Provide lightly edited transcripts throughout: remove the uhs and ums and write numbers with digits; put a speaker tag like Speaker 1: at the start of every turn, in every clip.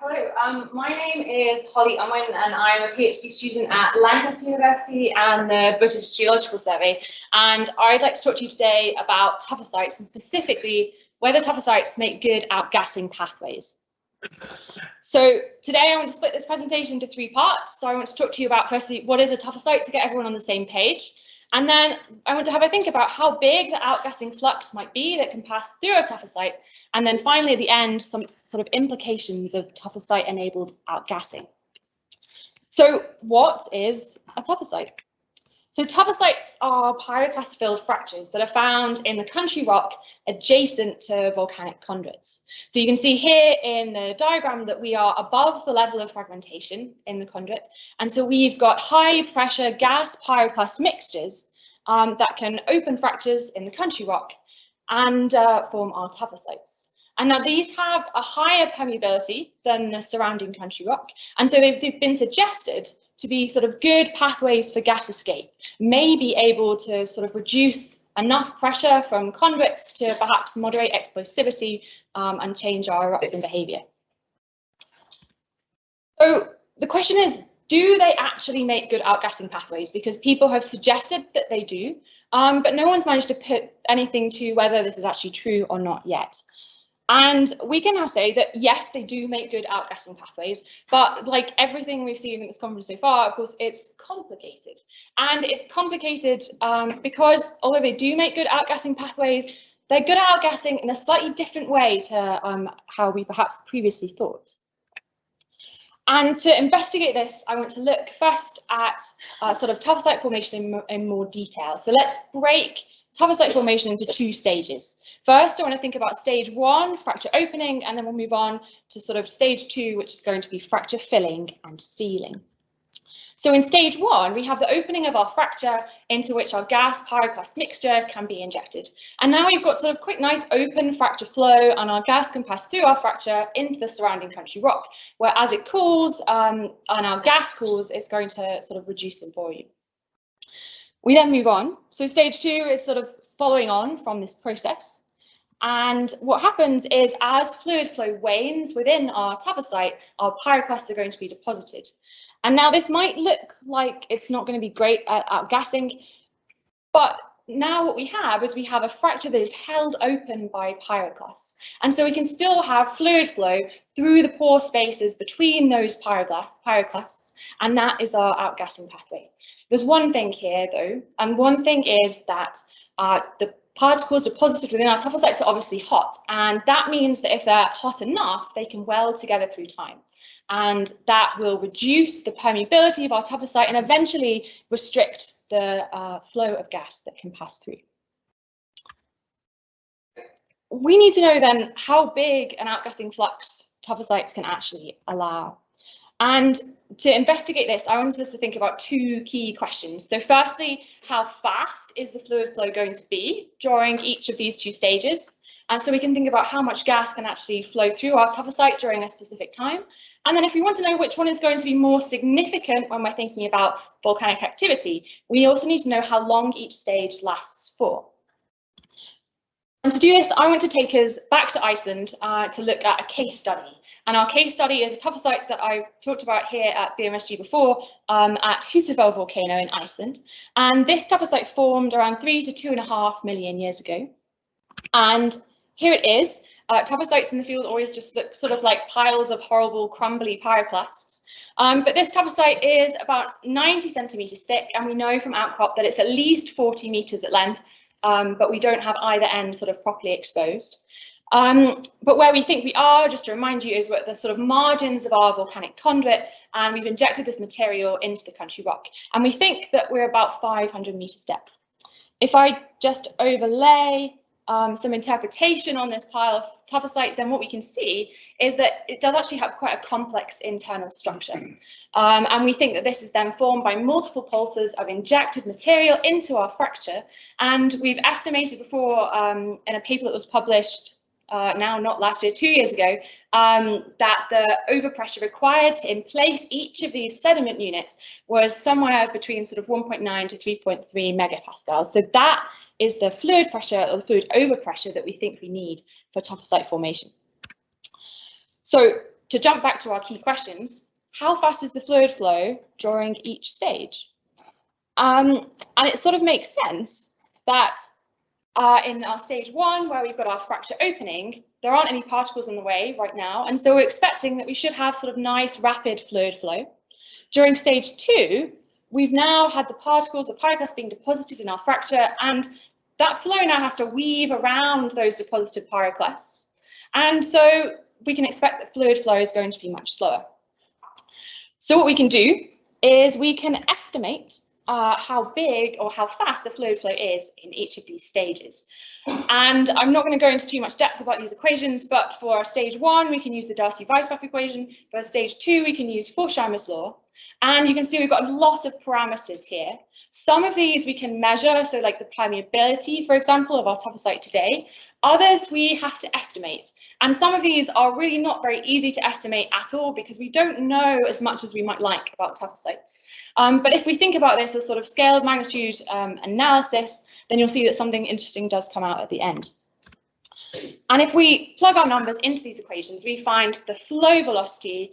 Speaker 1: Hello, my name is Holly Unwin and I'm a PhD student at Lancaster University and the British Geological Survey. And I'd like to talk to you today about tuffisites and specifically whether tuffisites make good outgassing pathways. So today I want to split this presentation into three parts. So I want to talk to you about firstly, what is a tuffisite to get everyone on the same page. And then I want to have a think about how big the outgassing flux might be that can pass through a tuffisite. And then finally, at the end, some sort of implications of tuffisite-enabled outgassing. So what is a tuffisite? So tuffisites are pyroclast-filled fractures that are found in the country rock adjacent to volcanic conduits. So you can see here in the diagram that we are above the level of fragmentation in the conduit. And so we've got high pressure gas pyroclast mixtures that can open fractures in the country rock and form our tuffisites. And now these have a higher permeability than the surrounding country rock. And so they've been suggested to be sort of good pathways for gas escape, may be able to sort of reduce enough pressure from conduits to perhaps moderate explosivity and change our eruption behavior. So the question is, do they actually make good outgassing pathways? Because people have suggested that they do, but no one's managed to put anything to whether this is actually true or not yet. And we can now say that, yes, they do make good outgassing pathways, but like everything we've seen in this conference so far, of course, it's complicated. And it's complicated because although they do make good outgassing pathways, they're good at outgassing in a slightly different way to how we perhaps previously thought. And to investigate this, I want to look first at sort of tuffisite formation in more detail. So let's break tuffisite formation into two stages. First, I want to think about stage one, fracture opening, and then we'll move on to sort of stage two, which is going to be fracture filling and sealing. So in stage one, we have the opening of our fracture into which our gas pyroclast mixture can be injected. And now we've got sort of quite nice open fracture flow and our gas can pass through our fracture into the surrounding country rock, where as it cools and our gas cools, it's going to sort of reduce in volume. We then move on. So stage two is sort of following on from this process. And what happens is as fluid flow wanes within our tuffisite, our pyroclasts are going to be deposited. And now this might look like it's not going to be great at outgassing, but now what we have is we have a fracture that is held open by pyroclasts. And so we can still have fluid flow through the pore spaces between those pyroclasts, and that is our outgassing pathway. There's one thing here though, and one thing is that the particles deposited within our tuffisites are obviously hot, and that means that if they're hot enough, they can weld together through time. And that will reduce the permeability of our tuffisite and eventually restrict the flow of gas that can pass through. We need to know then how big an outgassing flux tuffisites can actually allow. And to investigate this, I wanted us to think about two key questions. So firstly, how fast is the fluid flow going to be during each of these two stages? And so we can think about how much gas can actually flow through our tuffisite during a specific time. And then if we want to know which one is going to be more significant when we're thinking about volcanic activity, we also need to know how long each stage lasts for. And to do this, I want to take us back to Iceland to look at a case study. And our case study is a tuffisite that I talked about here at VMSG before at Husafell volcano in Iceland. And this tuffisite formed around 3 to 2.5 million years ago. And here it is. Tuffisites in the field always just look sort of like piles of horrible crumbly pyroclasts. But this tuffisite is about 90 centimeters thick, and we know from outcrop that it's at least 40 meters at length, but we don't have either end sort of properly exposed. But where we think we are, just to remind you, is at the sort of margins of our volcanic conduit, and we've injected this material into the country rock. And we think that we're about 500 meters depth. If I just overlay some interpretation on this pile of tuffisite, then what we can see is that it does actually have quite a complex internal structure. And we think that this is then formed by multiple pulses of injected material into our fracture. And we've estimated before in a paper that was published now not last year, 2 years ago, that the overpressure required to emplace each of these sediment units was somewhere between sort of 1.9 to 3.3 megapascals. So that is the fluid pressure or the fluid overpressure that we think we need for tuffisite formation. So to jump back to our key questions, how fast is the fluid flow during each stage? And it sort of makes sense that in our stage 1, where we've got our fracture opening, there aren't any particles in the way right now, and so we're expecting that we should have sort of nice rapid fluid flow. During stage 2, we've now had the particles, the pyroclasts being deposited in our fracture, and that flow now has to weave around those deposited pyroclasts. And so we can expect that fluid flow is going to be much slower. So what we can do is we can estimate how big or how fast the fluid flow is in each of these stages. And I'm not going to go into too much depth about these equations, but for stage 1, we can use the Darcy-Weisbach equation. For stage 2, we can use Forchheimer's law. And you can see we've got a lot of parameters here. Some of these we can measure, so like the permeability, for example, of our tuffisite today. Others we have to estimate. And some of these are really not very easy to estimate at all because we don't know as much as we might like about tuffisites. But if we think about this as sort of scale of magnitude analysis, then you'll see that something interesting does come out at the end. And if we plug our numbers into these equations, we find the flow velocity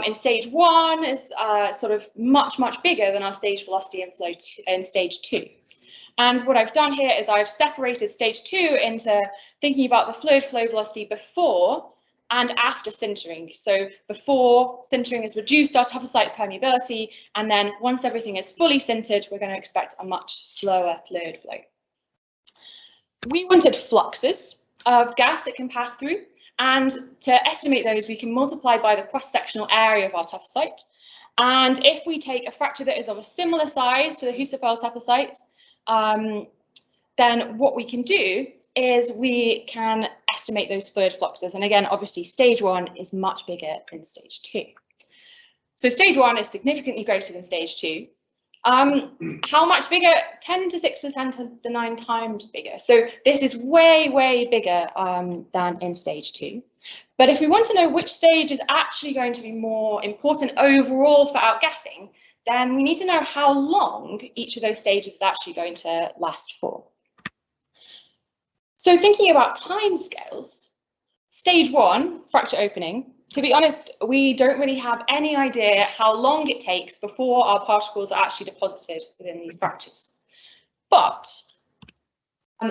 Speaker 1: in stage 1 is sort of much bigger than our stage velocity in stage 2. And what I've done here is I've separated stage 2 into thinking about the fluid flow velocity before and after sintering. So before sintering has reduced our tuffisite permeability, and then once everything is fully sintered, we're going to expect a much slower fluid flow. We wanted fluxes of gas that can pass through, and to estimate those, we can multiply by the cross-sectional area of our tuffisite. And if we take a fracture that is of a similar size to the Husserl tuffisite, then what we can do is we can estimate those fluid fluxes. And again, obviously, stage 1 is much bigger than stage 2. So stage 1 is significantly greater than stage 2. How much bigger? 10 to 6 to 10 to the 9 times bigger. So this is way bigger than in stage 2. But if we want to know which stage is actually going to be more important overall for outgassing, then we need to know how long each of those stages is actually going to last for. So thinking about timescales, stage 1, fracture opening, to be honest, we don't really have any idea how long it takes before our particles are actually deposited within these fractures. But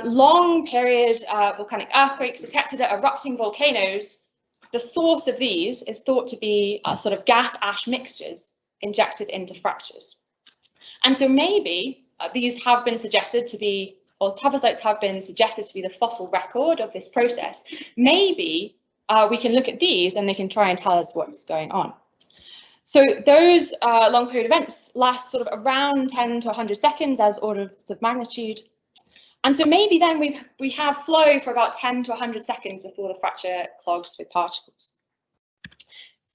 Speaker 1: long period volcanic earthquakes detected at erupting volcanoes, the source of these is thought to be sort of gas ash mixtures injected into fractures. And so maybe these have been suggested to be, or tuffisites have been suggested to be the fossil record of this process. Maybe we can look at these and they can try and tell us what's going on. So those long period events last sort of around 10 to 100 seconds as orders of magnitude. And so maybe then we have flow for about 10 to 100 seconds before the fracture clogs with particles.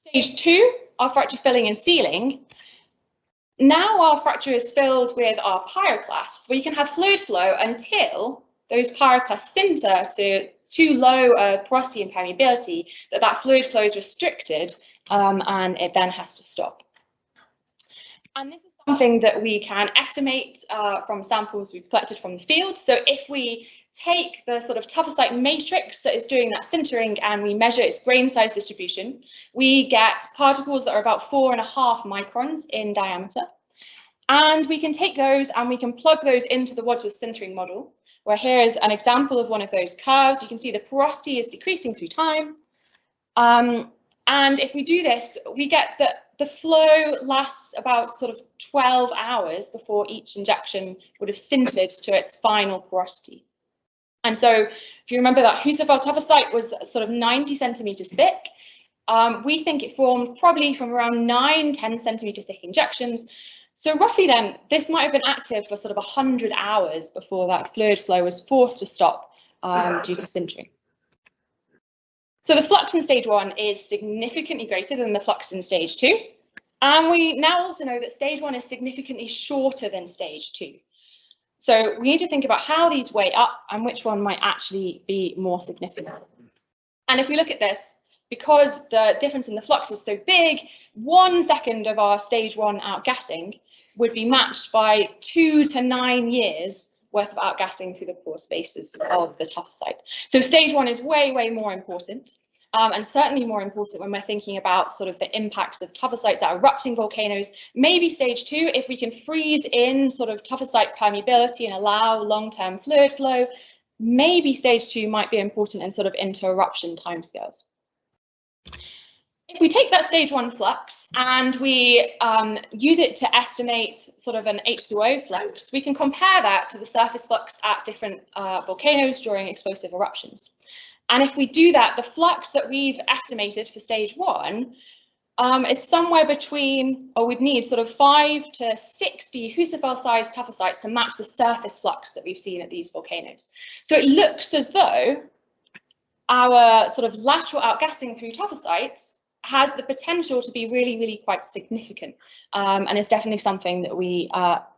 Speaker 1: Stage 2, our fracture filling and sealing. Now our fracture is filled with our pyroclasts. We can have fluid flow until those pyroclasts sinter to too low porosity and permeability that fluid flow is restricted and it then has to stop. And this is something that we can estimate from samples we've collected from the field. So if we take the sort of tuffisite matrix that is doing that sintering and we measure its grain size distribution, we get particles that are about 4.5 microns in diameter. And we can take those and we can plug those into the Wadsworth sintering model, where here is an example of one of those curves. You can see the porosity is decreasing through time. And if we do this, we get that the flow lasts about sort of 12 hours before each injection would have sintered to its final porosity. And so if you remember that Husserl tuffisite was sort of 90 centimeters thick, we think it formed probably from around 9-10 centimeter thick injections. So roughly then, this might have been active for sort of 100 hours before that fluid flow was forced to stop due to sintering. So the flux in stage 1 is significantly greater than the flux in stage 2. And we now also know that stage 1 is significantly shorter than stage 2. So we need to think about how these weigh up and which one might actually be more significant. And if we look at this, because the difference in the flux is so big, 1 second of our stage 1 outgassing would be matched by 2 to 9 years worth of outgassing through the pore spaces of the tuffisite. So stage 1 is way more important. and certainly more important when we're thinking about sort of the impacts of tuffisites at erupting volcanoes. Maybe stage 2, if we can freeze in sort of tuffisite permeability and allow long-term fluid flow, maybe stage 2 might be important in sort of inter-eruption timescales. If we take that stage 1 flux and we use it to estimate sort of an H2O flux, we can compare that to the surface flux at different volcanoes during explosive eruptions. And if we do that, the flux that we've estimated for stage 1 is somewhere between, or we'd need sort of 5 to 60 Husserl-sized tuffisites to match the surface flux that we've seen at these volcanoes. So it looks as though our sort of lateral outgassing through tuffisites has the potential to be really, really quite significant, and it's definitely something that we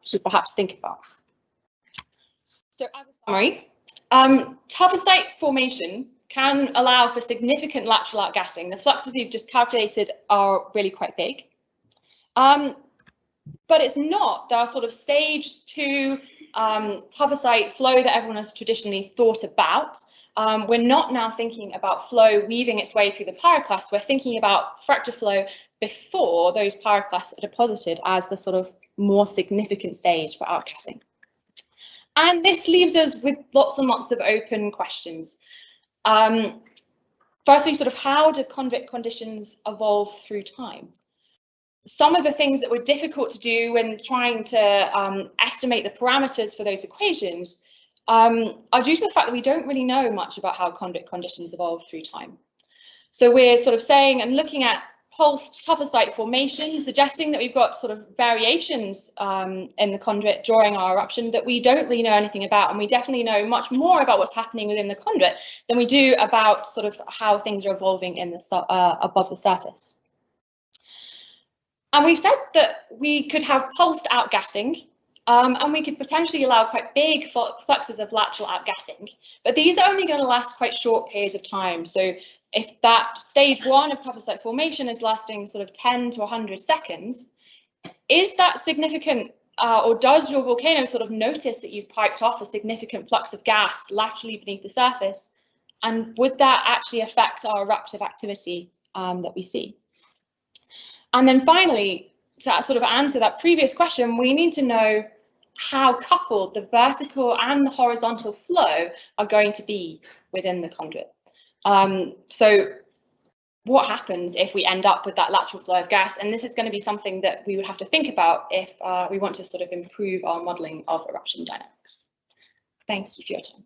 Speaker 1: should perhaps think about. So as a summary, tuffisite formation can allow for significant lateral outgassing. The fluxes we've just calculated are really quite big, but it's not the sort of stage 2 tuffisite flow that everyone has traditionally thought about. We're not now thinking about flow weaving its way through the pyroclasts. We're thinking about fracture flow before those pyroclasts are deposited as the sort of more significant stage for outgassing. And this leaves us with lots and lots of open questions. Firstly, sort of how do convict conditions evolve through time? Some of the things that were difficult to do when trying to estimate the parameters for those equations are due to the fact that we don't really know much about how convict conditions evolve through time. So we're sort of saying and looking at pulsed tuffisite formation, suggesting that we've got sort of variations in the conduit during our eruption that we don't really know anything about, and we definitely know much more about what's happening within the conduit than we do about sort of how things are evolving in the above the surface. And we've said that we could have pulsed outgassing, and we could potentially allow quite big fluxes of lateral outgassing, but these are only going to last quite short periods of time. So if that stage 1 of tuffisite formation is lasting sort of 10 to 100 seconds, is that significant, or does your volcano sort of notice that you've piped off a significant flux of gas laterally beneath the surface? And would that actually affect our eruptive activity that we see? And then finally, to sort of answer that previous question, we need to know how coupled the vertical and the horizontal flow are going to be within the conduit. So what happens if we end up with that lateral flow of gas? And this is going to be something that we would have to think about if we want to sort of improve our modelling of eruption dynamics. Thank you for your time.